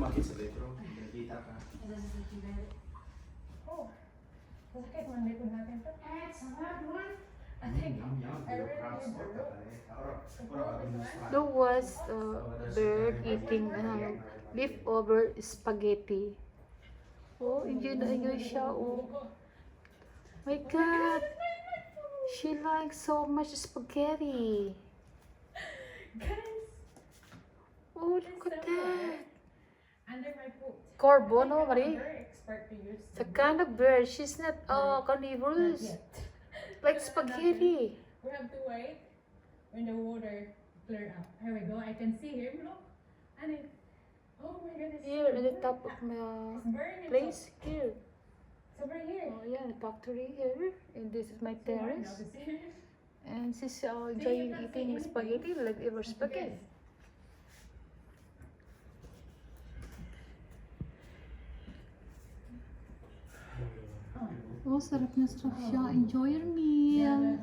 umakit sa bedroom. Nakita ka. Oh, masakit man likod natin to. I think I really need the rope. There was a bird eating leftover spaghetti. Oh, enjoy na enjoy siya. Oh my God, she likes so much spaghetti. Guys, Oh, look at that. under my foot. Corbo, I no, think I'm Marie? very expert to use It's a them. kind of bird. She's not Not carnivorous. yet. Like spaghetti. We have to wait when the water clear up. Here we go. I can see him. Look. And it, oh my goodness. Here at the top of my It's burning place. Here. It's over here. Oh yeah, the factory here. And this is my So hard now terrace. to see. And she's enjoying not see eating anything? spaghetti, leftover spaghetti. Oh, sarap na sarap siya. Enjoy your meal. Yeah,